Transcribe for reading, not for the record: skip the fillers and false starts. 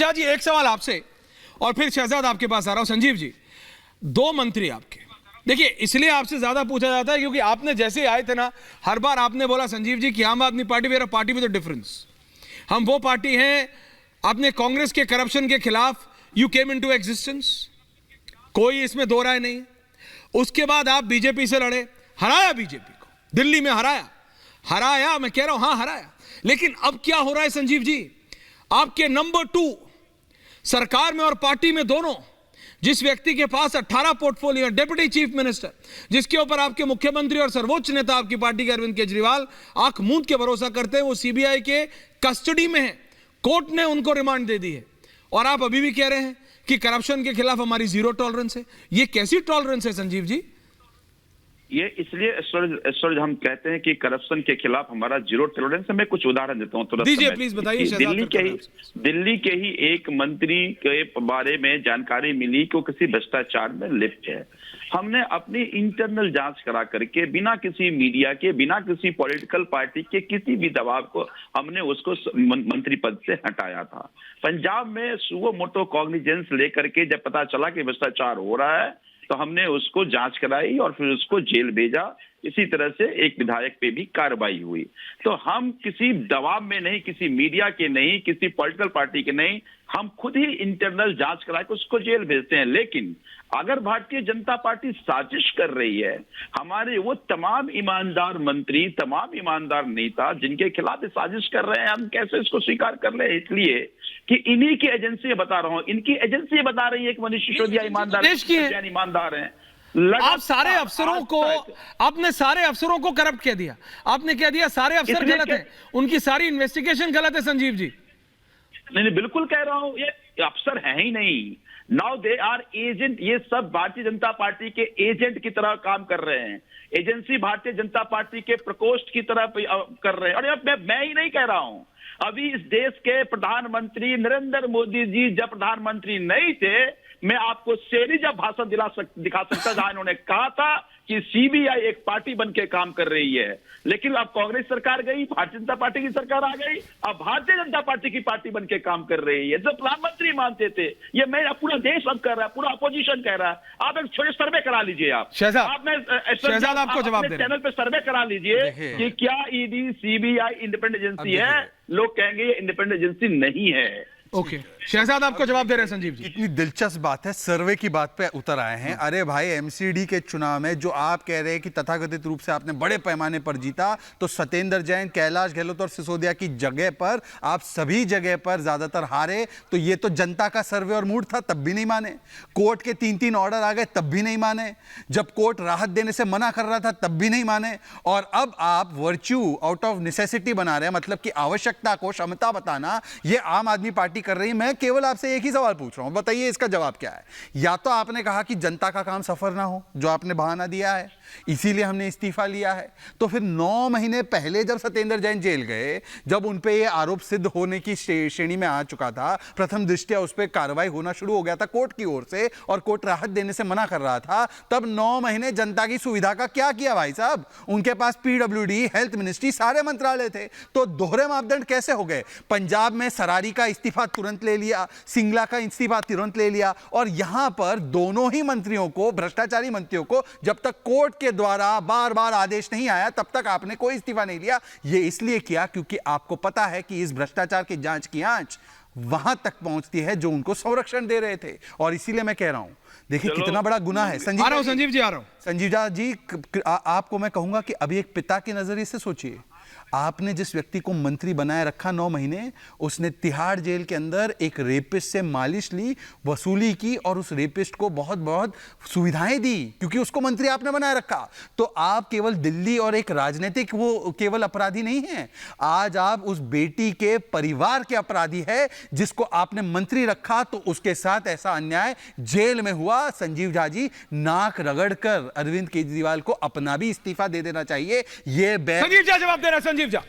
झा जी एक सवाल आपसे और फिर शहजाद आपके पास आ रहा हूं। संजीव जी, दो मंत्री आपके, देखिए इसलिए आपसे ज्यादा पूछा जाता है क्योंकि आपने जैसे आए थे ना, हर बार आपने बोला संजीव जी कि आम आदमी party wear a party with a difference, हम वो पार्टी हैं। आपने कांग्रेस के करप्शन के खिलाफ यू केम इनटू एग्जिस्टेंस, कोई इसमें दो राय नहीं। उसके बाद आप बीजेपी से लड़े, हराया बीजेपी को, दिल्ली में हराया, मैं कह रहा हूं हां हराया। लेकिन अब क्या हो रहा है संजीव जी, आपके नंबर 2 सरकार में और पार्टी में दोनों, जिस व्यक्ति के पास 18 पोर्टफोलियो, डिप्टी चीफ मिनिस्टर, जिसके ऊपर आपके मुख्यमंत्री और सर्वोच्च नेता आपकी पार्टी के अरविंद केजरीवाल आंख मूंद के भरोसा करते हैं, वो सीबीआई के कस्टडी में है, कोर्ट ने उनको रिमांड दे दी है, और आप अभी भी कह रहे हैं कि करप्शन के खिलाफ हमारी जीरो टॉलरेंस है। ये कैसी टॉलरेंस है संजीव जी? ये इसलिए ऐश्वर्य हम कहते हैं कि करप्शन के खिलाफ हमारा जीरो टॉलरेंस है। मैं कुछ उदाहरण देता हूं तुरंत। दीजिए प्लीज बताइए। दिल्ली के ही एक मंत्री के बारे में जानकारी मिली कि वो किसी भ्रष्टाचार में लिप्त है। हमने अपनी इंटरनल जांच करा करके बिना किसी मीडिया के, बिना किसी पॉलिटिकल पार्टी के किसी भी दबाव को हमने उसको मंत्री पद से हटाया था। पंजाब में सुओ मोटो कॉग्निजेंस लेकर के जब पता चला कि भ्रष्टाचार हो रहा है तो हमने उसको जांच कराई और फिर उसको जेल भेजा। इसी तरह से एक विधायक पे भी कार्रवाई हुई। तो हम किसी दबाव में नहीं, किसी मीडिया के नहीं, किसी पॉलिटिकल पार्टी के नहीं, हम खुद ही इंटरनल जांच करा के उसको जेल भेजते हैं। लेकिन अगर भारतीय जनता पार्टी साजिश कर रही है, हमारे वो तमाम ईमानदार मंत्री, तमाम ईमानदार नेता जिनके खिलाफ साजिश कर रहे हैं, हम कैसे इसको स्वीकार कर ले? इसलिए कि इन्हीं की एजेंसी बता रहा हूं, इनकी एजेंसी बता रही है कि मनीष सिसोदिया ईमानदार हैं। आप सारे अफसरों को, आपने सारे अफसरों को करप्ट कह दिया। आपने कह दिया सारे अफसर गलत हैं, उनकी सारी इन्वेस्टिगेशन गलत है। संजीव जी नहीं, बिल्कुल कह रहा हूं, ये अफसर है ही नहीं। Now they are agent. ये सब भारतीय जनता पार्टी के एजेंट की तरह काम कर रहे हैं। एजेंसी भारतीय जनता पार्टी के प्रकोष्ठ की तरह कर रहे हैं। और मैं ही नहीं कह रहा हूं, अभी इस देश के प्रधानमंत्री नरेंद्र मोदी जी जब प्रधानमंत्री नहीं थे, मैं आपको शेरी जब भाषण दिखा सकता जहां इन्होंने कहा था कि सीबीआई एक पार्टी बन के काम कर रही है। लेकिन अब कांग्रेस सरकार गई, भारतीय जनता पार्टी की सरकार आ गई, अब भारतीय जनता पार्टी की पार्टी बन के काम कर रही है। जो प्रधानमंत्री मानते थे, ये मैं पूरा देश अब कर रहा है, पूरा अपोजिशन कह रहा है। आप एक छोटे सर्वे करा लीजिए। शहजाद आपको जवाब दे रहे हैं, चैनल पे सर्वे करा लीजिए कि क्या ईडी सीबीआई इंडिपेंडेंट एजेंसी है। लोग कहेंगे ये इंडिपेंडेंट एजेंसी नहीं है। ओके, शहजाद आपको जवाब दे रहे हैं संजीव जी। इतनी दिलचस्प बात है, सर्वे की बात पे उतर आए हैं। अरे भाई, एमसीडी के चुनाव में जो आप कह रहे हैं कि तथाकथित रूप से आपने बड़े पैमाने पर जीता, तो सत्येंद्र जैन, कैलाश गहलोत और सिसोदिया की जगह पर आप सभी जगह पर ज्यादातर हारे। तो ये तो जनता का सर्वे और मूड था, तब भी नहीं माने। कोर्ट के 3-3 ऑर्डर आ गए, तब भी नहीं माने। जब कोर्ट राहत देने से मना कर रहा था, तब भी नहीं माने। और अब आप वर्च्यू आउट ऑफ नेसेसिटी बना रहे हैं, मतलब कि आवश्यकता को क्षमता बताना, ये आम आदमी पार्टी कर रही है। मैं केवल आपसे एक ही सवाल पूछ रहा हूं, बताइए इसका जवाब क्या है? या तो आपने कहा कि जनता का काम सफर ना हो, जो आपने बहाना दिया है, इसीलिए हमने इस्तीफा लिया है। तो फिर 9 महीने पहले जब सत्येंद्र जैन जेल गए, जब उन पे ये आरोप सिद्ध होने की श्रेणी में आ चुका था, प्रथम दृष्टया उस पर कार्रवाई होना शुरू हो गया था कोर्ट की ओर से, और कोर्ट राहत देने से मना कर रहा था, तब 9 महीने जनता की सुविधा का क्या किया भाई साहब? उनके पास पीडब्ल्यूडी, हेल्थ मिनिस्ट्री, सारे मंत्रालय थे। तो दोहरे मापदंड कैसे हो गए? पंजाब में सरारी का इस्तीफा तुरंत ले लिया, सिंगला का इस्तीफा तुरंत ले लिया, और यहां पर दोनों ही मंत्रियों को, भ्रष्टाचारी मंत्रियों को, जब तक कोर्ट के द्वारा बार बार आदेश नहीं आया तब तक आपने कोई इस्तीफा नहीं लिया। यह इसलिए किया क्योंकि आपको पता है कि इस भ्रष्टाचार की जांच की आंच वहां तक पहुंचती है जो उनको संरक्षण दे रहे थे। और इसीलिए मैं कह रहा हूं, देखिए कितना बड़ा गुनाह है। संजीव जी, आपको मैं कहूंगा कि अभी एक पिता के नजरिए से सोचिए, आपने जिस व्यक्ति को मंत्री बनाए रखा 9 महीने, उसने तिहाड़ जेल के अंदर एक रेपिस्ट से मालिश ली, वसूली की, और उस रेपिस्ट को बहुत बहुत सुविधाएं दी क्योंकि उसको मंत्री आपने बनाए रखा। तो आप केवल दिल्ली और एक राजनीतिक वो केवल अपराधी नहीं हैं, आज आप उस बेटी के परिवार के अपराधी है जिसको आपने मंत्री रखा, तो उसके साथ ऐसा अन्याय जेल में हुआ। संजीव झा जी, नाक रगड़कर अरविंद केजरीवाल को अपना भी इस्तीफा दे देना चाहिए। ये संजीव झा जवाब दे रहा है। संजीव झा।